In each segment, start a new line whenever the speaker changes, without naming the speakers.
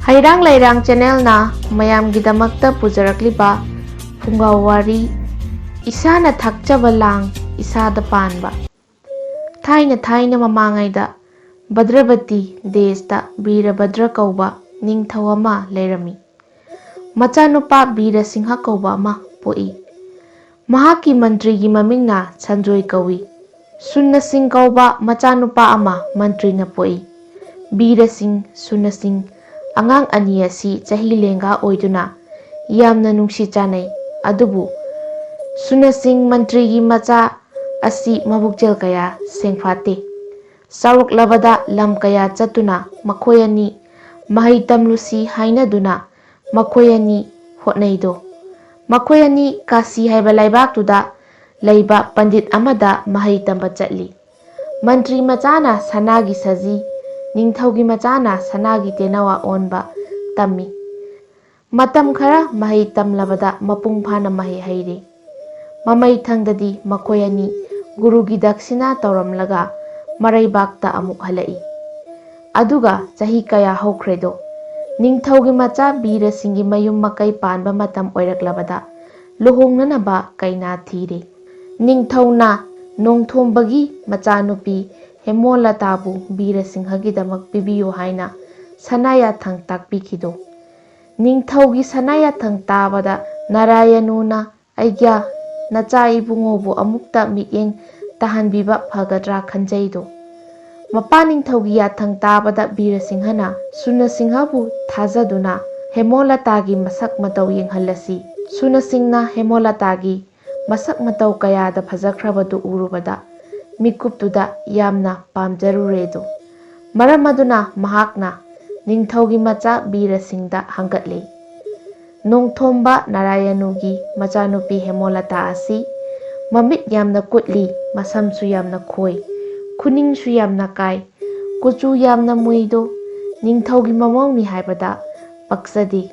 ꯍꯩꯔꯥꯡ ꯂꯩꯔꯥꯡ ꯆꯦꯅꯦꯜꯅ ꯃꯌꯥꯝꯒꯤꯗꯃꯛꯇ ꯄꯨꯖꯔꯛꯂꯤꯕ ꯐꯨꯡꯒꯥ ꯋꯥꯔꯤ ꯏꯁꯥꯅ ꯊꯥꯛꯆꯕ ꯂꯥꯡ ꯏꯁꯥꯗ ꯄꯥꯟꯕ꯫ ꯊꯥꯏꯅ ꯃꯃꯥꯡꯉꯩꯗ ꯚꯗ꯭ꯔꯕꯇꯤ ꯗꯦꯁꯇ ꯕꯤꯔꯚꯗ꯭ꯔ ꯀꯧꯕ ꯅꯤꯡꯊꯧ ꯑꯃ ꯂꯩꯔꯝꯃꯤ꯫ ꯃꯆꯥꯅꯨꯄꯥ ꯕꯤꯔꯁꯤꯡꯍ ꯀꯧꯕ ꯑꯃ ꯄꯣꯛꯏ꯫ ꯃꯍꯥꯛꯀꯤ ꯃꯟꯇ꯭ꯔꯤꯒꯤ ꯃꯃꯤꯡꯅ ꯁꯟꯖꯣꯏ ꯀꯧꯏ꯫ ꯁꯨꯟꯅꯁꯤꯡ ꯀꯧꯕ ꯃꯆꯥꯅꯨꯄꯥ ꯑꯃ ꯃꯟꯇ꯭ꯔꯤꯅ ꯄꯣꯛꯏ꯫ ꯕꯤꯔꯁꯤꯡ ꯁꯨꯟꯅꯁꯤꯡ ꯑꯉꯥꯡ ꯑꯅꯤ ꯑꯁꯤ ꯆꯍꯤ ꯂꯦꯡꯒꯥ ꯑꯣꯏꯗꯨꯅ ꯌꯥꯝꯅ ꯅꯨꯡꯁꯤ ꯆꯥꯟꯅꯩ꯫ ꯑꯗꯨꯕꯨ ꯁꯨꯟꯅꯁꯤꯡ ꯃꯟꯇ꯭ꯔꯤꯒꯤ ꯃꯆꯥ ꯑꯁꯤ ꯃꯕꯨꯛꯆꯦꯜ ꯀꯌꯥ ꯁꯦꯡꯐꯥꯠꯇꯦ꯫ ꯆꯥꯎꯔꯛꯂꯕꯗ ꯂꯝ ꯀꯌꯥ ꯆꯠꯇꯨꯅ ꯃꯈꯣꯏ ꯑꯅꯤ ꯃꯍꯩ ꯇꯝꯂꯨꯁꯤ ꯍꯥꯏꯅꯗꯨꯅ ꯃꯈꯣꯏ ꯑꯅꯤ ꯍꯣꯠꯅꯩꯗꯣ꯫ ꯃꯈꯣꯏ ꯑꯅꯤ ꯀꯥꯁꯤ ꯍꯥꯏꯕ ꯂꯩꯕꯥꯛꯇꯨꯗ ꯂꯩꯕ ꯄꯟꯗꯤꯠ ꯑꯃꯗ ꯃꯍꯩ ꯇꯝꯕ ꯆꯠꯂꯤ꯫ ꯃꯟꯇ꯭ꯔꯤ ꯃꯆꯥꯅ ꯁꯅꯥꯒꯤ ꯁꯖꯤ, ꯅꯤꯡꯊꯧꯒꯤ ꯃꯆꯥꯅ ꯁꯅꯥꯒꯤ ꯇꯦꯅꯋꯥ ꯑꯣꯟꯕ ꯇꯝꯃꯤ꯫ ꯃꯇꯝ ꯈꯔ ꯃꯍꯩ ꯇꯝꯂꯕꯗ ꯃꯄꯨꯡ ꯐꯥꯅ ꯃꯍꯩ ꯍꯩꯔꯦ꯫ ꯃꯃꯩꯊꯪꯗꯗꯤ ꯃꯈꯣꯏ ꯑꯅꯤ ꯒꯨꯔꯨꯒꯤ ꯗꯛꯁꯤꯅꯥ ꯇꯧꯔꯝꯂꯒ ꯃꯔꯩꯕꯥꯛꯇ ꯑꯃꯨꯛ ꯍꯜꯂꯛꯏ꯫ ꯑꯗꯨꯒ ꯆꯍꯤ ꯀꯌꯥ ꯍꯧꯈ꯭ꯔꯦꯗꯣ꯫ ꯅꯤꯡꯊꯧꯒꯤ ꯃꯆꯥ ꯕꯤꯔꯁꯤꯡꯒꯤ ꯃꯌꯨꯝ ꯃꯀꯩ ꯄꯥꯟꯕ ꯃꯇꯝ ꯑꯣꯏꯔꯛꯂꯕꯗ ꯂꯨꯍꯣꯡꯅꯅꯕ ꯀꯩꯅꯥ ꯊꯤꯔꯦ꯫ ꯅꯤꯡꯊꯧꯅ ꯅꯣꯡꯊꯣꯝꯕꯒꯤ ꯃꯆꯥꯅꯨꯄꯤ ꯍꯦꯃꯣꯂꯇꯥꯕꯨ ꯕꯤꯔꯁꯤꯡꯍꯒꯤꯗꯃꯛ ꯄꯤꯕꯤꯌꯨ ꯍꯥꯏꯅ ꯁꯅꯥꯌꯥꯊꯪ ꯇꯥꯛꯄꯤꯈꯤꯗꯣ꯫ ꯅꯤꯡꯊꯧꯒꯤ ꯁꯅꯥꯌꯥꯊꯪ ꯇꯥꯕꯗ ꯅꯥꯔꯥꯌꯅꯨꯅ ꯑꯩꯒ꯭ꯌꯥ ꯅꯆꯥ ꯏꯕꯨꯡꯉꯣꯕꯨ ꯑꯃꯨꯛꯇ ꯃꯤꯠꯌꯦꯡ ꯇꯥꯍꯟꯕꯤꯕ ꯐꯒꯗ꯭ꯔꯥ ꯈꯟꯖꯩꯗꯣ꯫ ꯃꯄꯥ ꯅꯤꯡꯊꯧꯒꯤ ꯌꯥꯊꯪ ꯇꯥꯕꯗ ꯕꯤꯔꯁꯤꯡꯍꯅ ꯁꯨꯟꯅꯁꯤꯡꯍꯕꯨ ꯊꯥꯖꯗꯨꯅ ꯍꯦꯃꯣꯂꯇꯥꯒꯤ ꯃꯁꯛ ꯃꯇꯧ ꯌꯦꯡꯍꯜꯂꯁꯤ꯫ ꯁꯨꯟꯅꯁꯤꯡꯅ ꯍꯦꯃꯣꯂꯇꯥꯒꯤ ꯃꯁꯛ ꯃꯇꯧ ꯀꯌꯥꯗ ꯐꯖꯈ꯭ꯔꯕꯗꯨ ꯎꯔꯨꯕꯗ ꯃꯤꯀꯨꯞꯇꯨꯗ ꯌꯥꯝꯅ ꯄꯥꯝꯖꯔꯨꯔꯦꯗꯣ꯫ ꯃꯔꯝ ꯑꯗꯨꯅ ꯃꯍꯥꯛꯅ ꯅꯤꯡꯊꯧꯒꯤ ꯃꯆꯥ ꯕꯤꯔꯁꯤꯡꯗ ꯍꯪꯒꯠꯂꯦ, ꯅꯣꯡꯊꯣꯝꯕ ꯅꯥꯔꯥꯌꯅꯨꯒꯤ ꯃꯆꯥꯅꯨꯄꯤ ꯍꯦꯃꯣꯂꯇꯥ ꯑꯁꯤ ꯃꯃꯤꯠ ꯌꯥꯝꯅ ꯀꯨꯠꯂꯤ, ꯃꯁꯝꯁꯨ ꯌꯥꯝꯅ ꯈꯣꯏ, ꯈꯨꯅꯤꯡꯁꯨ ꯌꯥꯝꯅ ꯀꯥꯏ, ꯀꯨꯆꯨ ꯌꯥꯝꯅ ꯃꯨꯏꯗꯣ ꯅꯤꯡꯊꯧꯒꯤ ꯃꯃꯧꯅꯤ ꯍꯥꯏꯕꯗ ꯄꯛꯆꯗꯦ꯫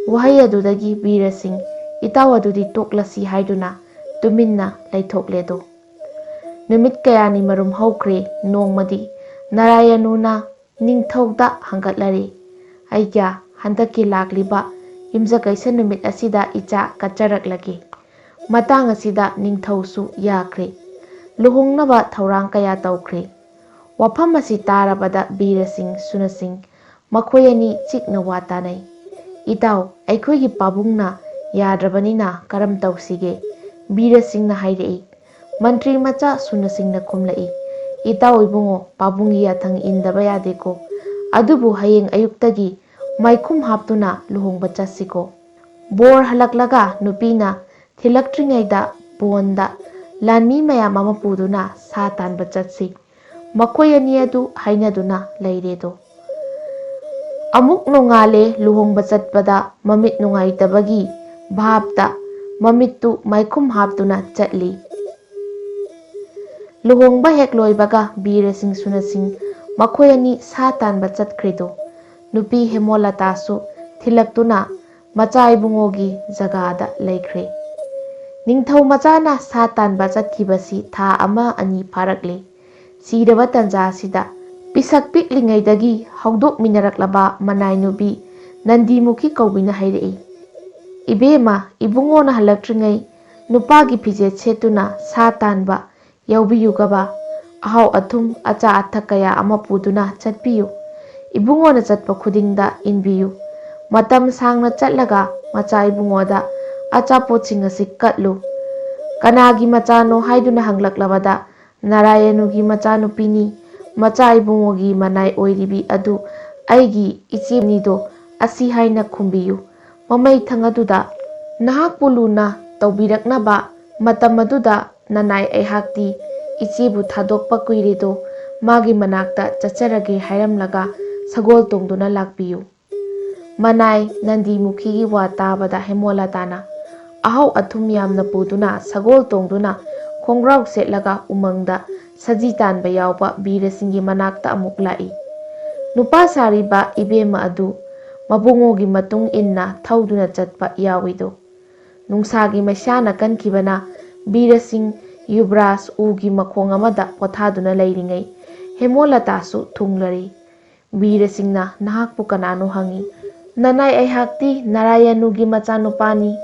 ꯋꯥꯍꯩ ꯑꯗꯨꯗꯒꯤ ꯕꯤꯔꯁꯤꯡ ꯏꯇꯥꯎ ꯑꯗꯨꯗꯤ ꯇꯣꯛꯂꯁꯤ ꯍꯥꯏꯗꯨꯅ ꯇꯨꯃꯤꯟꯅ ꯂꯩꯊꯣꯛꯂꯦꯗꯣ꯫ ꯅꯨꯃꯤꯠ ꯀꯌꯥꯅꯤ ꯃꯔꯨꯝ ꯍꯧꯈ꯭ꯔꯦ꯫ ꯅꯣꯡꯃꯗꯤ ꯅꯥꯔꯥꯌꯅꯨꯅ ꯅꯤꯡꯊꯧꯗ ꯍꯪꯒꯠꯂꯔꯦ, ꯑꯩꯒ꯭ꯌꯥ ꯍꯟꯗꯛꯀꯤ ꯂꯥꯛꯂꯤꯕ ꯌꯨꯝꯖꯀꯩꯁ ꯅꯨꯃꯤꯠ ꯑꯁꯤꯗ ꯏꯆꯥ ꯀꯠꯆꯔꯛꯂꯒꯦ꯫ ꯃꯇꯥꯡ ꯑꯁꯤꯗ ꯅꯤꯡꯊꯧꯁꯨ ꯌꯥꯈ꯭ꯔꯦ꯫ ꯂꯨꯍꯣꯡꯅꯕ ꯊꯧꯔꯥꯡ ꯀꯌా ꯇꯧꯈ꯭ꯔꯦ꯫ ꯋꯥꯐꯝ ꯑꯁꯤ ꯇꯥꯔꯕꯗ ꯕꯤꯔꯁꯤꯡ ꯁꯨꯟꯅꯁꯤꯡ ꯃꯈꯣꯏ ꯑꯅꯤ ꯆꯤꯛꯅ ꯋꯥ ꯇꯥꯅꯩ꯫ ꯏꯇꯥꯎ, ꯑꯩꯈꯣꯏꯒꯤ ꯄꯥꯕꯨꯡꯅ ꯌꯥꯗ꯭ꯔꯕꯅꯤꯅ ꯀꯔꯝ ꯇꯧꯁꯤꯒꯦ? ꯕꯤꯔꯁꯤꯡꯅ ꯍꯥꯏꯔꯛꯏ꯫ ꯃꯟꯇ꯭ꯔꯤ ꯃꯆꯥ ꯁꯨꯟꯅꯁꯤꯡꯅ ꯈꯨꯝꯂꯛꯏ, ꯏꯇꯥꯎ ꯏꯕꯨꯡꯉꯣ, ꯄꯥꯕꯨꯡꯒꯤ ꯌꯥꯊꯪ ꯏꯟꯗꯕ ꯌꯥꯗꯦꯀꯣ꯫ ꯑꯗꯨꯕꯨ ꯍꯌꯦꯡ ꯑꯌꯨꯛꯇꯒꯤ ꯃꯥꯏꯈꯨꯝ ꯍꯥꯞꯇꯨꯅ ꯂꯨꯍꯣꯡꯕ ꯆꯠꯁꯤꯀꯣ꯫ ꯕꯣꯔ ꯍꯜꯂꯛꯂꯒ ꯅꯨꯄꯤꯅ ꯊꯤꯜꯂꯛꯇ꯭ꯔꯤꯉꯩꯗ ꯕꯣꯟꯗ ꯂꯥꯟꯃꯤ ꯃꯌꯥꯝ ꯑꯃ ꯄꯨꯗꯨꯅ ꯁꯥ ꯇꯥꯟꯕ ꯆꯠꯁꯤ꯫ ꯃꯈꯣꯏ ꯑꯅꯤ ꯑꯗꯨ ꯍꯥꯏꯅꯗꯨꯅ ꯂꯩꯔꯦꯗꯣ꯫ ꯑꯃꯨꯛ ꯅꯣꯡꯉꯥꯜꯂꯦ꯫ ꯂꯨꯍꯣꯡꯕ ꯆꯠꯄꯗ ꯃꯃꯤꯠ ꯅꯨꯡꯉꯥꯏꯇꯕꯒꯤ ꯚꯥꯕꯇ ꯃꯃꯤꯠꯇꯨ ꯃꯥꯏꯈꯨꯝ ꯍꯥꯞꯇꯨꯅ ꯆꯠꯂꯤ꯫ ꯂꯨꯍꯣꯡꯕ ꯍꯦꯛ ꯂꯣꯏꯕꯒ ꯕꯤꯔꯁꯤꯡ ꯁꯨꯟꯅꯁꯤꯡ ꯃꯈꯣꯏ ꯑꯅꯤ ꯁꯥ ꯇꯥꯟꯕ ꯆꯠꯈ꯭ꯔꯦꯗꯣ꯫ ꯅꯨꯄꯤ ꯍꯦꯃꯣꯂꯇꯥꯁꯨ ꯊꯤꯜꯂꯛꯇꯨꯅ ꯃꯆꯥ ꯏꯕꯨꯡꯉꯣꯒꯤ ꯖꯒꯥꯗ ꯂꯩꯈ꯭ꯔꯦ꯫ ꯅꯤꯡꯊꯧ ꯃꯆꯥꯅ ꯁꯥ ꯇꯥꯟꯕ ꯆꯠꯈꯤꯕꯁꯤ ꯊꯥ ꯑꯃ ꯑꯅꯤ ꯐꯥꯔꯛꯂꯦ꯫ ꯁꯤꯔꯕ ꯇꯟꯖꯥ ꯑꯁꯤꯗ ꯄꯤꯁꯛ ꯄꯤꯛꯂꯤꯉꯩꯗꯒꯤ ꯍꯧꯗꯣꯛꯃꯤꯟꯅꯔꯛꯂꯕ ꯃꯅꯥꯏ ꯅꯨꯄꯤ ꯅꯟꯗꯤꯃꯨꯈꯤ ꯀꯧꯕꯤꯅ ꯍꯥꯏꯔꯛꯏ, ꯏꯕꯦꯝꯃ, ꯏꯕꯨꯡꯉꯣꯅ ꯍꯜꯂꯛꯇ꯭ꯔꯤꯉꯩ ꯅꯨꯄꯥꯒꯤ ꯐꯤꯖꯦꯠ ꯁꯦꯠꯇꯨꯅ ꯁꯥ ꯇꯥꯟꯕ ꯌꯥꯎꯕꯤꯌꯨꯒꯕ, ꯑꯍꯥꯎ ꯑꯊꯨꯝ ꯑꯆꯥ ꯑꯊꯛꯀꯌا ꯑꯃ ꯄꯨꯗꯨꯅ ꯆꯠꯄꯤꯌꯨ꯫ ꯏꯕꯨꯡꯉꯣꯅ ꯆꯠꯄ ꯈꯨꯗꯤꯡꯗ ꯏꯟꯕꯤꯌꯨ꯫ ꯃꯇꯝ ꯁꯥꯡꯅ ꯆꯠꯂꯒ ꯃꯆꯥ ꯏꯕꯨꯡꯉꯣꯗ ꯑꯆꯥꯄꯣꯠꯁꯤꯡ ꯑꯁꯤ ꯀꯠꯂꯨ꯫ ꯀꯅꯥꯒꯤ ꯃꯆꯥꯅꯣ ꯍꯥꯏꯗꯨꯅ ꯍꯪꯂꯛꯂꯕꯗ ꯅꯥꯔꯥꯌꯅꯨꯒꯤ ꯃꯆꯥꯅꯨꯄꯤꯅꯤ, ꯃꯆꯥ ꯏꯕꯨꯡꯉꯣꯒꯤ ꯃꯅꯥꯏ ꯑꯣꯏꯔꯤꯕꯤ ꯑꯗꯨ ꯑꯩꯒꯤ ꯏꯆꯦꯅꯤꯗꯣ ꯑꯁꯤ ꯍꯥꯏꯅ ꯈꯨꯝꯕꯤꯌꯨ꯫ ꯃꯃꯩꯊꯪ ꯑꯗꯨꯗ ꯅꯍꯥꯛꯄꯨ ꯂꯨꯅ ꯇꯧꯕꯤꯔꯛꯅꯕ ꯃꯇꯝ ꯑꯗꯨꯗ ꯅꯅꯥꯏ ꯑꯩꯍꯥꯛꯇꯤ ꯏꯆꯦꯕꯨ ꯊꯥꯗꯣꯛꯄ ꯀꯨꯏꯔꯦꯗꯣ, ꯃꯥꯒꯤ ꯃꯅꯥꯛꯇ ꯆꯠꯆꯔꯒꯦ ꯍꯥꯏꯔꯝꯂꯒ ꯁꯒꯣꯜ ꯇꯣꯡꯗꯨꯅ ꯂꯥꯛꯄꯤꯌꯨ꯫ ꯃꯅꯥꯏ ꯅꯟꯗꯤꯃꯨꯈꯤꯒꯤ ꯋꯥ ꯇꯥꯕꯗ ꯍꯦꯃꯣꯂꯇꯥꯅ ꯑꯍꯥꯎ ꯑꯊꯨꯝ ꯌꯥꯝꯅ ꯄꯨꯗꯨꯅ ꯁꯒꯣꯜ ꯇꯣꯡꯗꯨꯅ ꯈꯣꯡꯒ꯭ꯔꯥꯎ ꯁꯦꯠꯂꯒ ꯎꯃꯪꯗ ꯁꯖꯤ ꯇꯥꯟꯕ ꯌꯥꯎꯕ ꯕꯤꯔꯁꯤꯡꯒꯤ ꯃꯅꯥꯛꯇ ꯑꯃꯨꯛ ꯂꯥꯛꯏ꯫ ꯅꯨꯄꯥ ꯁꯥꯔꯤꯕ ꯏꯕꯦꯝꯃ ꯑꯗꯨ ꯃꯕꯨꯡꯉꯣꯒꯤ ꯃꯇꯨꯡ ꯏꯟꯅ ꯊꯧꯗꯨꯅ ꯆꯠꯄ ꯌꯥꯎꯏꯗꯣ꯫ ꯅꯨꯡꯁꯥꯒꯤ ꯃꯩꯁꯥꯅ ꯀꯟꯈꯤꯕꯅ ꯕꯤꯔꯁꯤꯡ ꯌꯨꯕ꯭ꯔꯥꯖ ꯎꯒꯤ ꯃꯈꯣꯡ ꯑꯃꯗ ꯄꯣꯊꯥꯗꯨꯅ ꯂꯩꯔꯤꯉꯩ ꯍꯦꯃꯣꯂꯇꯥꯁꯨ ꯊꯨꯡꯂꯔꯦ꯫ ꯕꯤꯔꯁꯤꯡꯅ ꯅꯍꯥꯛꯄꯨ ꯀꯅꯥꯅꯣ ꯍꯪꯏ꯫ ꯅꯅꯥꯏ ꯑꯩꯍꯥꯛꯇꯤ ꯅꯥꯔꯥꯌꯅꯨꯒꯤ ꯃꯆꯥꯅꯨꯄꯥꯅꯤ꯫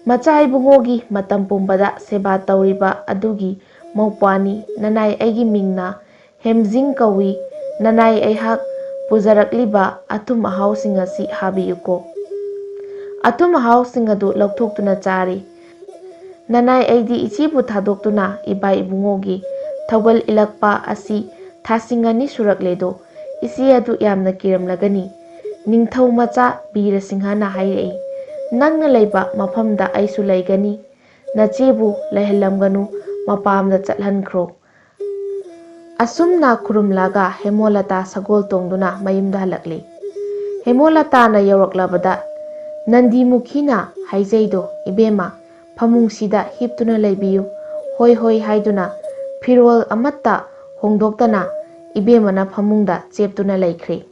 ꯃꯆꯥ ꯏꯕꯨꯡꯉꯣꯒꯤ ꯃꯇꯝ ꯄꯨꯝꯕꯗ ꯁꯦꯕꯥ ꯇꯧꯔꯤꯕ ꯑꯗꯨꯒꯤ ꯃꯧꯄ꯭ꯋꯥꯅꯤ꯫ ꯅꯅꯥꯏ ꯑꯩꯒꯤ ꯃꯤꯡꯅ ꯍꯦꯝꯖꯤꯡ ꯀꯧꯏ꯫ ꯅꯅꯥꯏ ꯑꯩꯍꯥꯛ ꯄꯨꯖꯔꯛꯂꯤꯕ ꯑꯊꯨꯝ ꯑꯍꯥꯎꯁꯤꯡ ꯑꯁꯤ ꯍꯥꯕꯤꯌꯨꯀꯣ꯫ ꯑꯊꯨꯝ ꯑꯍꯥꯎꯁꯤꯡ ꯑꯗꯨ ꯂꯧꯊꯣꯛꯇꯨꯅ ꯆꯥꯔꯦ꯫ ꯅꯅꯥꯏ ꯑꯩꯗꯤ ꯏꯆꯦꯕꯨ ꯊꯥꯗꯣꯛꯇꯨꯅ ꯏꯕꯥ ꯏꯕꯨꯡꯉꯣꯒꯤ ꯊꯧꯒꯜ ꯏꯜꯂꯛꯄ ꯑꯁꯤ ꯊꯥꯁꯤꯡ 2 ꯁꯨꯔꯛꯂꯦꯗꯣ꯫ ꯏꯆꯦ ꯑꯗꯨ ꯌꯥꯝꯅ ꯀꯤꯔꯝꯂꯒꯅꯤ꯫ ꯅꯤꯡꯊꯧ ꯃꯆꯥ ꯕꯤꯔꯁꯤꯡꯍꯅ ꯍꯥꯏꯔꯛꯏ꯫ ꯅꯪꯅ ꯂꯩꯕ ꯃꯐꯝꯗ ꯑꯩꯁꯨ ꯂꯩꯒꯅꯤ꯫ ꯅꯆꯦꯕꯨ ꯂꯩꯍꯜꯂꯝꯒꯅꯨ, ꯃꯄꯥꯝꯗ ꯆꯠꯍꯟꯈ꯭ꯔꯣ꯫ ꯑꯁꯨꯝꯅ ꯈꯨꯔꯨꯝꯂꯒ ꯍꯦꯃꯣꯂꯇꯥ ꯁꯒꯣꯜ ꯇꯣꯡꯗꯨꯅ ꯃꯌꯨꯝꯗ ꯍꯜꯂꯛꯂꯦ꯫ ꯍꯦꯃꯣꯂꯇꯥꯅ ꯌꯧꯔꯛꯂꯕꯗ ꯅꯟꯗꯤꯃꯨꯈꯤꯅ ꯍꯥꯏꯖꯩꯗꯣ, ꯏꯕꯦꯝꯃ, ꯐꯃꯨꯡꯁꯤꯗ ꯍꯤꯞꯇꯨꯅ ꯂꯩꯕꯤꯌꯨ꯫ ꯍꯣꯏ ꯍꯣꯏ ꯍꯥꯏꯗꯨꯅ ꯐꯤꯔꯣꯜ ꯑꯃꯠꯇ ꯍꯣꯡꯗꯣꯛꯇꯅ ꯏꯕꯦꯝꯃꯅ ꯐꯃꯨꯡꯗ ꯆꯦꯞꯇꯨꯅ ꯂꯩꯈ꯭ꯔꯦ꯫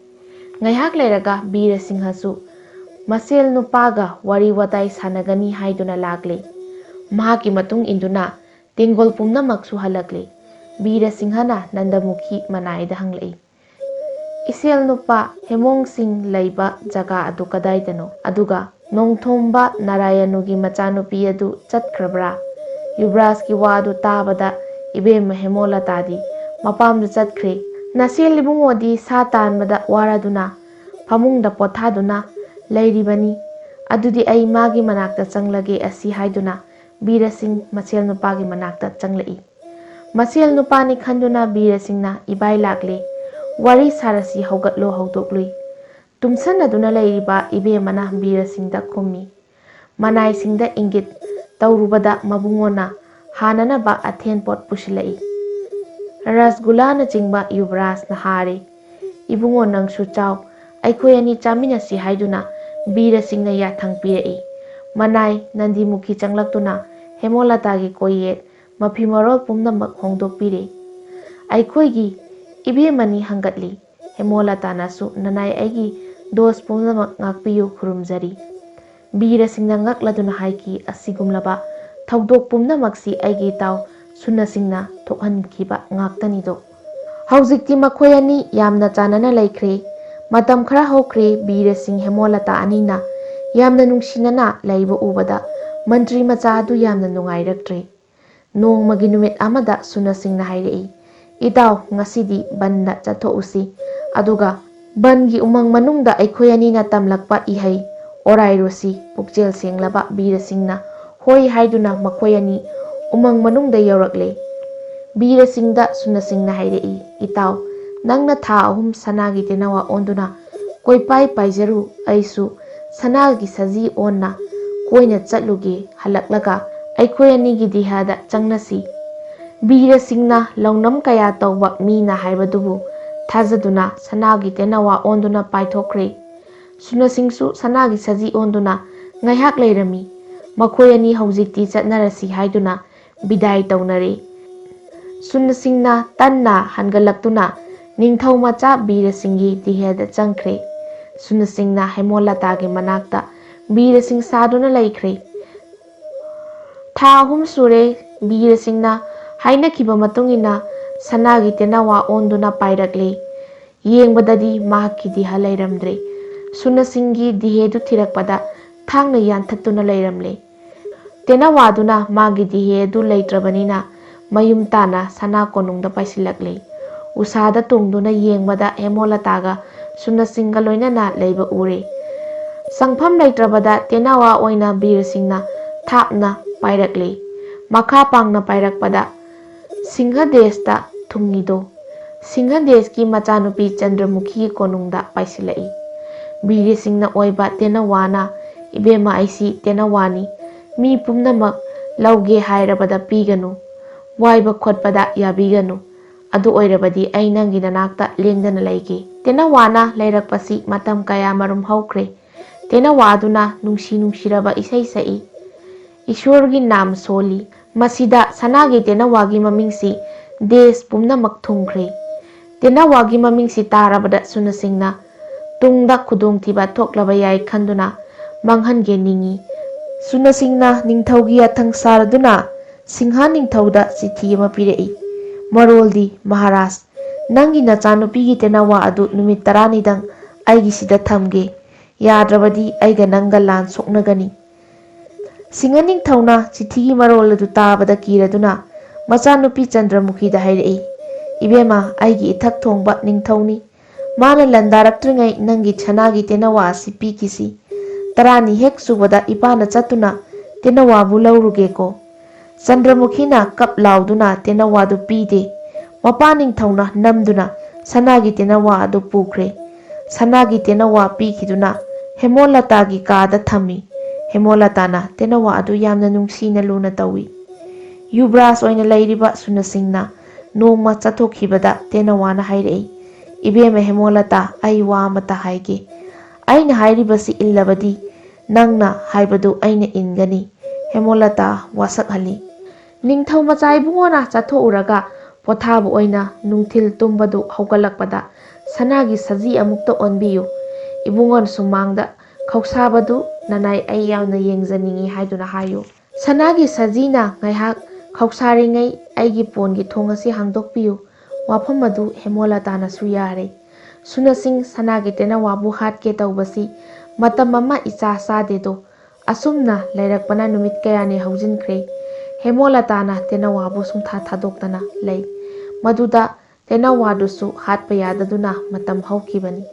ꯉꯥꯏꯍꯥꯛ ꯂꯩꯔꯒ ꯕꯤꯔꯁꯤꯡꯍꯁꯨ ꯃꯁꯦꯜ ꯅꯨꯄꯥꯒ ꯋꯥꯔꯤ ꯋꯥꯇꯥꯏ ꯁꯥꯟꯅꯒꯅꯤ ꯍꯥꯏꯗꯨꯅ ꯂꯥꯛꯂꯦ꯫ ꯃꯍꯥꯛꯀꯤ ꯃꯇꯨꯡ ꯏꯟꯗꯨꯅ ꯇꯦꯡꯒꯣꯜ ꯄꯨꯝꯅꯃꯛꯁꯨ ꯍꯜꯂꯛꯂꯦ꯫ ꯕꯤꯔꯁꯤꯡꯍꯅ ꯅꯟꯗꯃꯨꯈꯤ ꯃꯅꯥꯏꯗ ꯍꯪꯂꯛꯏ, ꯏꯁꯦꯜ ꯅꯨꯄꯥ ꯍꯦꯃꯣꯡꯁꯤꯡ ꯂꯩꯕ ꯖꯒꯥ ꯑꯗꯨ ꯀꯗꯥꯏꯗꯅꯣ? ꯑꯗꯨꯒ ꯅꯣꯡꯊꯣꯝꯕ ꯅꯥꯔꯥꯌꯅꯨꯒꯤ ꯃꯆꯥꯅꯨꯄꯤ ꯑꯗꯨ ꯆꯠꯈ꯭ꯔꯕ꯭ꯔꯥ? ꯌꯨꯕ꯭ꯔꯥꯖꯀꯤ ꯋꯥ ꯑꯗꯨ ꯇꯥꯕꯗ ꯏꯕꯦꯝꯃ ꯍꯦꯃꯣꯂꯇꯥꯗꯤ ꯃꯄꯥꯝꯗ ꯆꯠꯈ꯭ꯔꯦ꯫ ꯅꯁꯦꯜ ꯏꯕꯨꯡꯉꯣꯗꯤ ꯁꯥ ꯇꯥꯟꯕꯗ ꯋꯥꯔꯗꯨꯅ ꯐꯃꯨꯡꯗ ꯄꯣꯊꯥꯗꯨꯅ ꯂꯩꯔꯤꯕꯅꯤ꯫ ꯑꯗꯨꯗꯤ ꯑꯩ ꯃꯥꯒꯤ ꯃꯅꯥꯛꯇ ꯆꯪꯂꯒꯦ ꯑꯁꯤ ꯍꯥꯏꯗꯨꯅ ꯕꯤꯔꯁꯤꯡ ꯃꯁꯦꯜ ꯅꯨꯄꯥꯒꯤ ꯃꯅꯥꯛꯇ ꯆꯪꯂꯛꯏ꯫ ꯃꯁꯦꯜ ꯅꯨꯄꯥꯅꯤ ꯈꯟꯗꯨꯅ ꯕꯤꯔꯁꯤꯡꯅ ꯏꯕꯥꯏ ꯂꯥꯛꯂꯦ, ꯋꯥꯔꯤ ꯁꯥꯔꯁꯤ ꯍꯧꯒꯠꯂꯣ ꯍꯧꯗꯣꯛꯂꯨꯏ꯫ ꯇꯨꯝꯁꯟꯅꯗꯨꯅ ꯂꯩꯔꯤꯕ ꯏꯕꯦꯝꯃꯅ ꯕꯤꯔꯁꯤꯡꯗ ꯈꯨꯝꯃꯤ꯫ ꯃꯅꯥꯏꯁꯤꯡꯗ ꯏꯪꯒꯤꯠ ꯇꯧꯔꯨꯕꯗ ꯃꯕꯨꯡꯉꯣꯅ ꯍꯥꯅꯅꯕ ꯑꯊꯦꯟꯄꯣꯠ ꯄꯨꯁꯤꯜꯂꯛꯏ꯫ ꯔꯁꯒꯨꯜꯂꯥꯅꯆꯤꯡꯕ ꯌꯨꯕ꯭ꯔꯥꯖꯅ ꯍꯥꯔꯦ꯫ ꯏꯕꯨꯡꯉꯣ ꯅꯪꯁꯨ ꯆꯥꯎ, ꯑꯩꯈꯣꯏ ꯑꯅꯤ ꯆꯥꯃꯤꯟꯅꯁꯤ ꯍꯥꯏꯗꯨꯅ ꯕꯤꯔꯁꯤꯡꯅ ꯌꯥꯊꯪ ꯄꯤꯔꯛꯏ꯫ ꯃꯅꯥꯏ ꯅꯟꯗꯤꯃꯨꯈꯤ ꯆꯪꯂꯛꯇꯨꯅ ꯍꯦꯃꯣꯂꯇꯥꯒꯤ ꯀꯣꯌꯦꯠ ꯃꯐꯤ ꯃꯔꯣꯜ ꯄꯨꯝꯅꯃꯛ ꯍꯣꯡꯗꯣꯛꯄꯤꯔꯦ꯫ ꯑꯩꯈꯣꯏꯒꯤ ꯏꯕꯦꯝꯃꯅꯤ ꯍꯪꯒꯠꯂꯤ꯫ ꯍꯦꯃꯣꯂꯇꯥꯅꯁꯨ ꯅꯅꯥꯏ ꯑꯩꯒꯤ ꯗꯣꯁ ꯄꯨꯝꯅꯃꯛ ꯉꯥꯛꯄꯤꯌꯨ ꯈꯨꯔꯨꯝꯖꯔꯤ꯫ ꯕꯤꯔꯁꯤꯡꯅ ꯉꯛꯂꯗꯨꯅ ꯍꯥꯏꯈꯤ, ꯑꯁꯤꯒꯨꯝꯂꯕ ꯊꯧꯗꯣꯛ ꯄꯨꯝꯅꯃꯛꯁꯤ ꯑꯩꯒꯤ ꯏꯇꯥꯎ ꯁꯨꯅꯁꯤꯡꯅ ꯊꯣꯛꯍꯟꯈꯤꯕ ꯉꯥꯛꯇꯅꯤꯗꯣ꯫ ꯍꯧꯖꯤꯛꯇꯤ ꯃꯈꯣꯏ ꯑꯅꯤ ꯌꯥꯝꯅ ꯆꯥꯟꯅꯅ ꯂꯩꯈ꯭ꯔꯦ꯫ ꯃꯇꯝ ꯈꯔ ꯍꯧꯈ꯭ꯔꯦ꯫ ꯕꯤꯔꯁꯤꯡ ꯍꯦꯃꯣꯂꯇꯥ ꯑꯅꯤꯅ ꯌꯥꯝꯅ ꯅꯨꯡꯁꯤꯅꯅ ꯂꯩꯕ ꯎꯕꯗ ꯃꯟꯇ꯭ꯔꯤ ꯃꯆꯥ ꯑꯗꯨ ꯌꯥꯝꯅ ꯅꯨꯡꯉꯥꯏꯔꯛꯇ꯭ꯔꯦ꯫ ꯅꯣꯡꯃꯒꯤ ꯅꯨꯃꯤꯠ ꯑꯃꯗ ꯁꯨꯅꯁꯤꯡꯅ ꯍꯥꯏꯔꯛꯏ, ꯏꯇꯥꯎ, ꯉꯁꯤꯗꯤ ꯕꯟꯗ ꯆꯠꯊꯣꯛꯎꯁꯤ, ꯑꯗꯨꯒ ꯕꯟꯒꯤ ꯎꯃꯪ ꯃꯅꯨꯡꯗ ꯑꯩꯈꯣꯏ ꯑꯅꯤꯅ ꯇꯝꯂꯛꯄ ꯏꯍꯩ ꯑꯣꯔꯥꯏꯔꯨꯁꯤ꯫ ꯄꯨꯛꯆꯦꯜ ꯁꯦꯡꯂꯕ ꯕꯤꯔꯁꯤꯡꯅ ꯍꯣꯏ ꯍꯥꯏꯗꯨꯅ ꯃꯈꯣꯏ ꯑꯅꯤ ꯎꯃꯪ ꯃꯅꯨꯡꯗ ꯌꯧꯔꯛꯂꯦ꯫ ꯕꯤꯔꯁꯤꯡꯗ ꯁꯨꯅꯁꯤꯡꯅ ꯍꯥꯏꯔꯛꯏ, ꯏꯇꯥꯎ, ꯅꯪꯅ ꯊꯥ 3 ꯁꯅꯥꯒꯤ ꯇꯦꯅꯋꯥ ꯑꯣꯟꯗꯨꯅ ꯀꯣꯏꯄꯥꯏ ꯄꯥꯏꯖꯔꯨ, ꯑꯩꯁꯨ ꯁꯅꯥꯒꯤ ꯁꯖꯤ ꯑꯣꯟꯅ ꯀꯣꯏꯅ ꯆꯠꯂꯨꯒꯦ, ꯍꯜꯂꯛꯂꯒ ꯑꯩꯈꯣই ꯑꯅꯤꯒꯤ ꯗꯤꯍꯥꯗ ꯆꯪꯅꯁꯤ꯫ ꯕꯤꯔꯁꯤꯡꯅ ꯂꯧꯅꯝ ꯀꯌꯥ ꯇꯧꯕ ꯃꯤꯅ ꯍꯥꯏꯕꯗꯨꯕꯨ ꯊꯥꯖꯗꯨꯅ ꯁꯅꯥꯒꯤ ꯇꯦꯅꯋꯥ ꯑꯣꯟꯗꯨꯅ ꯄꯥꯏꯊꯣꯛꯈ꯭ꯔꯦ꯫ ꯁꯨꯅꯁꯤꯡꯁꯨ ꯁꯅꯥꯒꯤ ꯁꯖꯤ ꯑꯣꯟꯗꯨꯅ ꯉꯥꯏꯍꯥꯛ ꯂꯩꯔꯝꯃꯤ꯫ ꯃꯈꯣꯏ ꯑꯅꯤ ꯍꯧꯖꯤꯛꯇꯤ ꯆꯠꯅꯔꯁꯤ ꯍꯥꯏꯗꯨꯅ ꯕꯤꯗꯥꯏ ꯇꯧꯅꯔꯦ꯫ ꯁꯨꯅꯁꯤꯡꯅ ꯇꯟꯅ ꯍꯟꯒꯠꯂꯛꯇꯨꯅ ꯅꯤꯡꯊꯧ ꯃꯆꯥ ꯕꯤꯔꯁꯤꯡꯒꯤ ꯗꯤꯍꯦꯗ ꯆꯪꯈ꯭ꯔꯦ꯫ ꯁꯨꯅꯁꯤꯡꯅ ꯍꯦꯃꯣꯂꯇꯥꯒꯤ ꯃꯅꯥꯛꯇ ꯕꯤꯔꯁꯤꯡ ꯁꯥꯗꯨꯅ ꯂꯩꯈ꯭ꯔꯦ꯫ ꯊꯥ 3 ꯁꯨꯔꯦ꯫ ꯕꯤꯔꯁꯤꯡꯅ ꯍꯥꯏꯅꯈꯤꯕ ꯃꯇꯨꯡꯏꯟꯅ ꯁꯅꯥꯒꯤ ꯇꯦꯅꯋꯥ ꯑꯣꯟꯗꯨꯅ ꯄꯥꯏꯔꯛꯂꯦ꯫ ꯌꯦꯡꯕꯗꯗꯤ ꯃꯍꯥꯛꯀꯤ ꯗꯤꯍ ꯂꯩꯔꯝꯗ꯭ꯔꯦ꯫ ꯁꯨꯅꯁꯤꯡꯒꯤ ꯗꯤꯍꯦꯗꯨ ꯊꯤꯔꯛꯄꯗ ꯊꯥꯡꯅ ꯌꯥꯟꯊꯠꯇꯨꯅ ꯂꯩꯔꯝꯂꯦ꯫ ꯇꯦꯅꯋꯥꯗꯨꯅ ꯃꯥꯒꯤ ꯗꯤꯍꯦ ꯑꯗꯨ ꯂꯩꯇ꯭ꯔꯕꯅꯤꯅ ꯃꯌꯨꯝ ꯇꯥꯅ ꯁꯅꯥ ꯀꯣꯅꯨꯡꯗ ꯄꯥꯏꯁꯤꯜꯂꯛꯂꯦ꯫ ꯎꯁꯥꯗ ꯇꯣꯡꯗꯨꯅ ꯌꯦꯡꯕꯗ ꯍꯦꯃꯣꯂꯇꯥꯒ ꯁꯨꯅꯁꯤꯡꯒ ꯂꯣꯏꯅꯅ ꯂꯩꯕ ꯎꯔꯦ꯫ ꯆꯪꯐꯝ ꯂꯩꯇ꯭ꯔꯕꯗ ꯇꯦꯅꯋꯥ ꯑꯣꯏꯅ ꯕꯤꯔꯁꯤꯡꯅ ꯊꯥꯞꯅ ꯄꯥꯏꯔꯛꯂꯦ꯫ ꯃꯈꯥ ꯄꯥꯡꯅ ꯄꯥꯏꯔꯛꯄꯗ ꯁꯤꯡꯍꯗꯦꯁꯇ ꯊꯨꯡꯏꯗꯣ꯫ ꯁꯤꯡꯍꯗꯦꯁꯀꯤ ꯃꯆꯥꯅꯨꯄꯤ ꯆꯟꯗ꯭ꯔꯃꯨꯈꯤꯒꯤ ꯀꯣꯅꯨꯡꯗ ꯄꯥꯏꯁꯤꯜꯂꯛꯏ꯫ ꯕꯤꯔꯁꯤꯡꯅ ꯑꯣꯏꯕ ꯇꯦꯅꯋꯥꯅ, ꯏꯕꯦꯝꯃ, ꯑꯩꯁꯤ ꯇꯦꯅꯋꯥꯅꯤ, ꯃꯤ ꯄꯨꯝꯅꯃꯛ ꯂꯧꯒꯦ ꯍꯥꯏꯔꯕꯗ ꯄꯤꯒꯅꯨ, ꯋꯥꯏꯕ ꯈꯣꯠꯄꯗ ꯌꯥꯕꯤꯒꯅꯨ, ꯑꯗꯨ ꯑꯣꯏꯔꯕꯗꯤ ꯑꯩ ꯅꯪꯒꯤ ꯅꯅꯥꯛꯇ ꯂꯦꯡꯗꯅ ꯂꯩꯒꯦ꯫ ꯇꯦꯅꯋꯥꯅ ꯂꯩꯔꯛꯄꯁꯤ ꯃꯇꯝ ꯀꯌꯥ ꯃꯔꯨꯝ ꯍꯧꯈ꯭ꯔꯦ꯫ ꯇꯦꯅꯋꯥ ꯑꯗꯨꯅ ꯅꯨꯡꯁꯤ ꯅꯨꯡꯁꯤꯔꯕ ꯏꯁꯩ ꯁꯛꯏ, ꯏꯁꯣꯔꯒꯤ ꯅꯥꯝ ꯁꯣꯜꯂꯤ꯫ ꯃꯁꯤꯗ ꯁꯅꯥꯒꯤ ꯇꯦꯅꯋꯥꯒꯤ ꯃꯃꯤꯡꯁꯤ ꯗꯦꯁ ꯄꯨꯝꯅꯃꯛ ꯊꯨꯡꯈ꯭ꯔꯦ꯫ ꯇꯦꯅꯋꯥꯒꯤ ꯃꯃꯤꯡꯁꯤ ꯇꯥꯔꯕꯗ ꯁꯨꯅꯁꯤꯡꯅ ꯇꯨꯡꯗ ꯈꯨꯗꯣꯡꯊꯤꯕ ꯊꯣꯛꯂꯕ ꯌꯥꯏ ꯈꯟꯗꯨꯅ ꯃꯥꯡꯍꯟꯒꯦ ꯅꯤꯡꯏ꯫ ꯁꯨꯅꯁꯤꯡꯅ ꯅꯤꯡꯊꯧꯒꯤ ꯌꯥꯊꯪ ꯁꯥꯔꯗꯨꯅ ꯁꯤꯡꯍ ꯅꯤꯡꯊꯧꯗ ꯆꯤꯊꯤ ꯑꯃ ꯄꯤꯔꯛꯏ꯫ ꯃꯔꯣꯜꯗꯤ, ꯃꯍꯥꯔꯥꯖ, ꯅꯪꯒꯤ ꯅꯆꯥꯅꯨꯄꯤꯒꯤ ꯇꯦꯅꯋꯥ ꯑꯗꯨ ꯅꯨꯃꯤꯠ 10ꯅꯤꯗꯪ ꯑꯩꯒꯤꯁꯤꯗ ꯊꯝꯒꯦ꯫ ꯌꯥꯗ꯭ꯔꯕꯗꯤ ꯑꯩꯒ ꯅꯪꯒ ꯂꯥꯟ ꯁꯣꯛꯅꯒꯅꯤ꯫ ꯁꯤꯡꯍ ꯅꯤꯡꯊꯧꯅ ꯆꯤꯊꯤꯒꯤ ꯃꯔꯣꯜ ꯑꯗꯨ ꯇꯥꯕꯗ ꯀꯤꯔꯗꯨꯅ ꯃꯆꯥꯅꯨꯄꯤ ꯆꯟꯗ꯭ꯔꯃꯨꯈꯤꯗ ꯍꯥꯏꯔꯛꯏ, "ꯏꯕꯦꯝꯃ, ꯑꯩꯒꯤ ꯏꯊꯛ ꯊꯣꯡꯕ ꯅꯤꯡꯊꯧꯅꯤ꯫ ꯃꯥꯅ ꯂꯟꯗꯥꯔꯛꯇ꯭ꯔꯤꯉꯩ ꯅꯪꯒꯤ ꯁꯅꯥꯒꯤ ꯇꯦꯅꯋꯥ ꯑꯁꯤ ꯄꯤꯈꯤꯁꯤ꯫ ꯇꯔꯥꯅꯤ ꯍꯦꯛ ꯁꯨꯕꯗ ꯏꯄꯥꯅ ꯆꯠꯇꯨꯅ ꯇꯦꯅꯋꯥꯕꯨ ꯂꯧꯔꯨꯒꯦꯀꯣ"꯫ ꯆꯟꯗ꯭ꯔꯃꯨꯈꯤꯅ ꯀꯞ ꯂꯥꯎꯗꯨꯅ ꯇꯦꯅꯋꯥꯗꯨ ꯄꯤꯗꯦ꯫ ꯃꯄꯥ ꯅꯤꯡꯊꯧꯅ ꯅꯝꯗꯨꯅ ꯁꯅꯥꯒꯤ ꯇꯦꯅꯋꯥ ꯑꯗꯨ ꯄꯨꯈ꯭ꯔꯦ꯫ ꯁꯅꯥꯒꯤ ꯇꯦꯅꯋꯥ ꯄꯤꯈꯤꯗꯨꯅ ꯍꯦꯃꯣꯂꯇꯥꯒꯤ ꯀꯥꯗ ꯊꯝꯃꯤ꯫ ꯍꯦꯃꯣꯂꯇꯥꯅ ꯇꯦꯅꯋꯥ ꯑꯗꯨ ꯌꯥꯝꯅ ꯅꯨꯡꯁꯤꯅ ꯂꯨꯅ ꯇꯧꯏ꯫ ꯌꯨꯕ꯭ꯔꯥꯖ ꯑꯣꯏꯅ ꯂꯩꯔꯤꯕ ꯁꯨꯅꯁꯤꯡꯅ ꯅꯣꯡꯃ ꯆꯠꯊꯣꯛꯈꯤꯕꯗ ꯇꯦꯅꯋꯥꯅ ꯍꯥꯏꯔꯛꯏ, "ꯏꯕꯦꯝꯃ ꯍꯦꯃꯣꯂꯇꯥ, ꯑꯩ ꯋꯥ ꯑꯃꯇ ꯍꯥꯏꯒꯦ꯫ ꯑꯩꯅ ꯍꯥꯏꯔꯤꯕꯁꯤ ꯏꯜꯂꯕꯗꯤ ꯅꯪꯅ ꯍꯥꯏꯕꯗꯨ ꯑꯩꯅ ꯏꯟꯒꯅꯤ"꯫ ꯍꯦꯃꯣꯂꯇꯥ ꯋꯥꯁꯛꯍꯜꯂꯤ꯫ ꯅꯤꯡꯊꯧ ꯃꯆꯥ ꯏꯕꯨꯡꯉꯣꯅ ꯆꯠꯊꯣꯛꯎꯔꯒ ꯄꯣꯊꯥꯕ ꯑꯣꯏꯅ ꯅꯨꯡꯊꯤꯜ ꯇꯨꯝꯕꯗꯨ ꯍꯧꯒꯠꯂꯛꯄꯗ "ꯁꯅꯥꯒꯤ ꯁꯖꯤ ꯑꯃꯨꯛꯇ ꯑꯣꯟꯕꯤꯌꯨ꯫ ꯏꯕꯨꯡꯉꯣꯅ ꯁꯨꯃꯥꯡꯗ ꯈꯧꯁꯥꯕꯗꯨ ꯅꯅꯥꯏ ꯑꯩ ꯌꯥꯝꯅ ꯌꯦꯡꯖꯅꯤꯡꯏ ꯍꯥꯏꯗꯨꯅ ꯍꯥꯏꯌꯨ"꯫ ꯁꯅꯥꯒꯤ ꯁꯖꯤꯅ ꯉꯥꯏꯍꯥꯛ ꯈꯧꯁꯥꯔꯤꯉꯩ "ꯑꯩꯒꯤ ꯄꯣꯟꯒꯤ ꯊꯣꯡ ꯑꯁꯤ ꯍꯥꯡꯗꯣꯛꯄꯤꯌꯨ"꯫ ꯋꯥꯐꯝ ꯑꯗꯨ ꯍꯦꯃꯣꯂꯇꯥꯅꯁꯨ ꯌꯥꯔꯦ꯫ ꯁꯨꯅꯁꯤꯡ ꯁꯅꯥꯒꯤ ꯇꯦꯅꯋꯥꯕꯨ ꯍꯥꯠꯀꯦ ꯇꯧꯕꯁꯤ ꯃꯇꯝ ꯑꯃ ꯏꯆꯥ ꯆꯥꯗꯦꯗꯣ꯫ ꯑꯁꯨꯝꯅ ꯂꯩꯔꯛꯄꯅ ꯅꯨꯃꯤꯠ ꯀꯌꯥꯅꯤ ꯍꯧꯖꯤꯟꯈ꯭ꯔꯦ꯫ ꯍꯦꯃꯣꯂꯇꯥꯅ ꯇꯦꯅꯋꯥꯕꯨ ꯁꯨꯡꯊꯥ ꯊꯥꯗꯣꯛꯇꯅ ꯂꯩ꯫ ꯃꯗꯨꯗ ꯇꯦꯅꯋꯥꯗꯨꯁꯨ ꯍꯥꯠꯄ ꯌꯥꯗꯗꯨꯅ ꯃꯇꯝ ꯍꯧꯈꯤꯕꯅꯤ꯫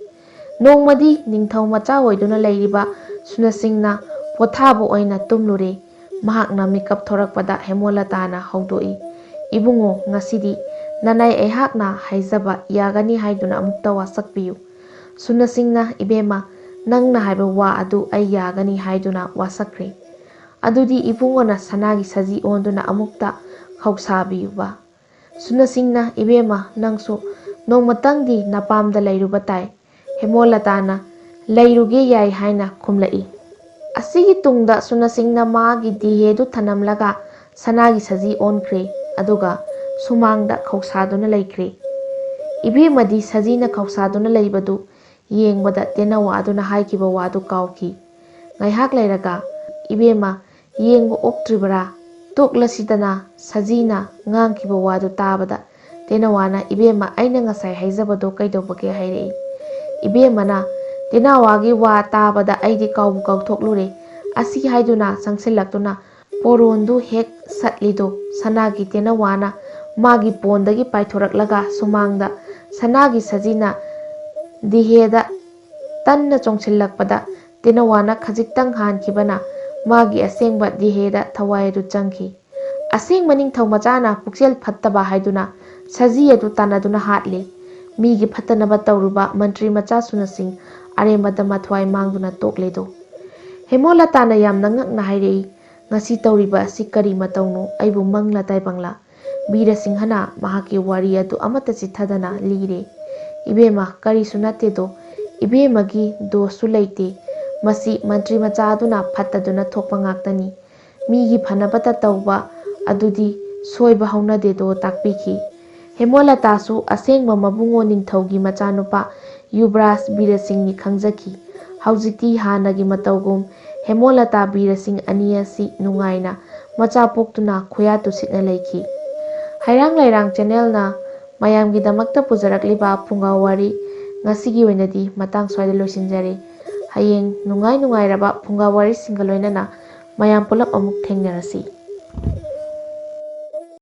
ꯅꯣꯡꯃꯗꯤ ꯅꯤꯡꯊꯧ ꯃꯆꯥ ꯑꯣꯏꯗꯨꯅ ꯂꯩꯔꯤꯕ ꯁꯨꯅꯁꯤꯡꯅ ꯄꯣꯊꯥꯕ ꯑꯣꯏꯅ ꯇꯨꯝꯂꯨꯔꯦ꯫ ꯃꯍꯥꯛꯅ ꯃꯤꯀꯞ ꯊꯣꯔꯛꯄꯗ ꯍꯦꯃꯣꯂꯇꯥꯅ ꯍꯧꯗꯣꯛꯏ, "ꯏꯕꯨꯡꯉꯣ, ꯉꯁꯤꯗꯤ ꯅꯅꯥꯏ ꯑꯩꯍꯥꯛꯅ ꯍꯥꯏꯖꯕ ꯌꯥꯒꯅꯤ ꯍꯥꯏꯗꯨꯅ ꯑꯃꯨꯛꯇ ꯋꯥꯁꯛꯄꯤꯌꯨ"꯫ ꯁꯨꯅꯁꯤꯡꯅ "ꯏꯕꯦꯝꯃ, ꯅꯪꯅ ꯍꯥꯏꯕ ꯋꯥ ꯑꯗꯨ ꯑꯩ ꯌꯥꯒꯅꯤ" ꯍꯥꯏꯗꯨꯅ ꯋꯥꯁꯛꯈ꯭ꯔꯦ꯫ "ꯑꯗꯨꯗꯤ ꯏꯕꯨꯡꯉꯣꯅ ꯁꯅꯥꯒꯤ ꯁꯖꯤ ꯑꯣꯟꯗꯨꯅ ꯑꯃꯨꯛꯇ ꯈꯧꯁꯥꯕꯤꯌꯨꯕ"꯫ ꯁꯨꯅꯁꯤꯡꯅ "ꯏꯕꯦꯝꯃ, ꯅꯪꯁꯨ ꯅꯣꯡꯃꯇꯪꯗꯤ ꯅꯄꯥꯝꯗ ꯂꯩꯔꯨꯕ ꯇꯥꯏ"꯫ ꯍꯦꯃꯣꯂꯇꯥꯅ "ꯂꯩꯔꯨꯒꯦ ꯌꯥꯏ" ꯍꯥꯏꯅ ꯈꯨꯝꯂꯛꯏ꯫ ꯑꯁꯤꯒꯤ ꯇꯨꯡꯗ ꯁꯨꯅꯁꯤꯡꯅ ꯃꯥꯒꯤ ꯗꯤꯍꯦꯗꯨ ꯊꯅꯝꯂꯒ ꯁꯅꯥꯒꯤ ꯁꯖꯤ ꯑꯣꯟꯈ꯭ꯔꯦ, ꯑꯗꯨꯒ ꯁꯨꯃꯥꯡꯗ ꯈꯧꯁꯥꯗꯨꯅ ꯂꯩꯈ꯭ꯔꯦ꯫ ꯏꯕꯦꯝꯃꯗꯤ ꯁꯖꯤꯅ ꯈꯧꯁꯥꯗꯨꯅ ꯂꯩꯕꯗꯨ ꯌꯦꯡꯕꯗ ꯇꯦꯅꯋꯥ ꯑꯗꯨꯅ ꯍꯥꯏꯈꯤꯕ ꯋꯥꯗꯨ ꯀꯥꯎꯈꯤ꯫ ꯉꯥꯏꯍꯥꯛ ꯂꯩꯔꯒ "ꯏꯕꯦꯝꯃ, ꯌꯦꯡꯕ ꯑꯣꯛꯇ꯭ꯔꯤꯕꯔꯥ? ꯇꯣꯛꯂꯁꯤꯗꯅ"꯫ ꯁꯖꯤꯅ ꯉꯥꯡꯈꯤꯕ ꯋꯥꯗꯨ ꯇꯥꯕꯗ ꯇꯦꯅꯋꯥꯅ "ꯏꯕꯦꯝꯃ, ꯑꯩꯅ ꯉꯁꯥꯏ ꯍꯥꯏꯖꯕꯗꯣ ꯀꯩꯗꯧꯕꯒꯦ"꯫ ꯍꯥꯏꯔꯛꯏ꯫ ꯏꯕꯦꯝꯃꯅ "ꯇꯦꯅꯋꯥꯒꯤ ꯋꯥ ꯇꯥꯕꯗ ꯑꯩꯗꯤ ꯀꯥꯎꯕꯨ ꯀꯥꯎꯊꯣꯛꯂꯨꯔꯦ"꯫ ꯑꯁꯤ ꯍꯥꯏꯗꯨꯅ ꯆꯪꯁꯤꯜꯂꯛꯇꯨꯅ ꯄꯣꯔꯣꯟꯗꯨ ꯍꯦꯛ ꯁꯠꯂꯤꯗꯣ ꯁꯅꯥꯒꯤ ꯇꯦꯅꯋꯥꯅ ꯃꯥꯒꯤ ꯄꯣꯟꯗꯒꯤ ꯄꯥꯏꯊꯣꯔꯛꯂꯒ ꯁꯨꯃꯥꯡꯗ ꯁꯅꯥꯒꯤ ꯁꯖꯤꯅ ꯗꯤꯍꯦꯗ ꯇꯟꯅ ꯆꯣꯡꯁꯤꯜꯂꯛꯄꯗ ꯇꯦꯅꯋꯥꯅ ꯈꯖꯤꯛꯇꯪ ꯍꯥꯟꯈꯤꯕꯅ ꯃꯥꯒꯤ ꯑꯁꯦꯡꯕ ꯗꯤꯍꯦꯗ ꯊꯋꯥꯏ ꯑꯗꯨ ꯆꯪꯈꯤ꯫ ꯑꯁꯦꯡꯕ ꯅꯤꯡꯊꯧ ꯃꯆꯥꯅ ꯄꯨꯛꯆꯦꯜ ꯐꯠꯇꯕ ꯍꯥꯏꯗꯨꯅ ꯁꯖꯤ ꯑꯗꯨ ꯇꯥꯟꯅꯗꯨꯅ ꯍꯥꯠꯂꯦ꯫ ꯃꯤꯒꯤ ꯐꯠꯇꯅꯕ ꯇꯧꯔꯨꯕ ꯃꯟꯇ꯭ꯔꯤ ꯃꯆꯥ ꯁꯨꯅꯁꯤꯡ ꯑꯔꯦꯝꯕꯗ ꯃꯊ꯭ꯋꯥꯏ ꯃꯥꯡꯗꯨꯅ ꯇꯣꯛꯂꯦꯗꯣ꯫ ꯍꯦꯃꯣꯂꯇꯥꯅ ꯌꯥꯝꯅ ꯉꯛꯅ ꯍꯥꯏꯔꯛꯏ, "ꯉꯁꯤ ꯇꯧꯔꯤꯕ ꯑꯁꯤ ꯀꯔꯤ ꯃꯇꯧꯅꯣ? ꯑꯩꯕꯨ ꯃꯪꯂꯥ ꯇꯥꯏꯕꯪꯂꯥ"꯫ ꯕꯤꯔꯁꯤꯡꯍꯅ ꯃꯍꯥꯛꯀꯤ ꯋꯥꯔꯤ ꯑꯗꯨ ꯑꯃꯠꯇ ꯆꯤꯠꯊꯗꯅ ꯂꯤꯔꯦ꯫ "ꯏꯕꯦꯝꯃ, ꯀꯔꯤꯁꯨ ꯅꯠꯇꯦꯗꯣ꯫ ꯏꯕꯦꯝꯃꯒꯤ ꯗꯣꯁꯁꯨ ꯂꯩꯇꯦ꯫ ꯃꯁꯤ ꯃꯟꯇ꯭ꯔꯤ ꯃꯆꯥ ꯑꯗꯨꯅ ꯐꯠꯇꯗꯨꯅ ꯊꯣꯛꯄ ꯉꯥꯛꯇꯅꯤ꯫ ꯃꯤꯒꯤ ꯐꯅꯕꯇ ꯇꯧꯕ ꯑꯗꯨꯗꯤ ꯁꯣꯏꯕ ꯍꯧꯅꯗꯦꯗꯣ" ꯇꯥꯛꯄꯤꯈꯤ꯫ ꯍꯦꯃꯣꯂꯇꯥꯁꯨ ꯑꯁꯦꯡꯕ ꯃꯕꯨꯡꯉꯣ ꯅꯤꯡꯊꯧꯒꯤ ꯃꯆꯥꯅꯨꯄꯥ ꯌꯨꯕ꯭ꯔꯥꯖ ꯕꯤꯔꯁꯤꯡꯅꯤ ꯈꯪꯖꯈꯤ꯫ ꯍꯧꯖꯤꯛꯇꯤ ꯍꯥꯟꯅꯒꯤ ꯃꯇꯧꯒꯨꯝ ꯍꯦꯃꯣꯂꯇꯥ ꯕꯤꯔꯁꯤꯡ ꯑꯅꯤ ꯑꯁꯤ ꯅꯨꯡꯉꯥꯏꯅ ꯃꯆꯥ ꯄꯣꯛꯇꯨꯅ ꯈꯨꯌꯥ ꯇꯨꯁꯤꯠꯅ ꯂꯩꯈꯤ꯫ ꯍꯩꯔꯥꯡ ꯂꯩꯔꯥꯡ ꯆꯦꯅꯦꯜꯅ ꯃꯌꯥꯝꯒꯤꯗꯃꯛꯇ ꯄꯨꯖꯔꯛꯂꯤꯕ ꯐꯨꯡꯒꯥ ꯋꯥꯔꯤ ꯉꯁꯤꯒꯤ ꯑꯣꯏꯅꯗꯤ ꯃꯇꯥꯡ ꯁ꯭ꯋꯥꯏꯗ ꯂꯣꯏꯁꯤꯟꯖꯔꯦ꯫ ꯍꯌꯦꯡ ꯅꯨꯡꯉꯥꯏꯔꯕ ꯐꯨꯡꯒꯥ ꯋꯥꯔꯤꯁꯤꯡꯒ ꯂꯣꯏꯅꯅ ꯃꯌꯥꯝ ꯄꯨꯂꯞ ꯑꯃꯨꯛ ꯊꯦꯡꯅꯔꯁꯤ꯫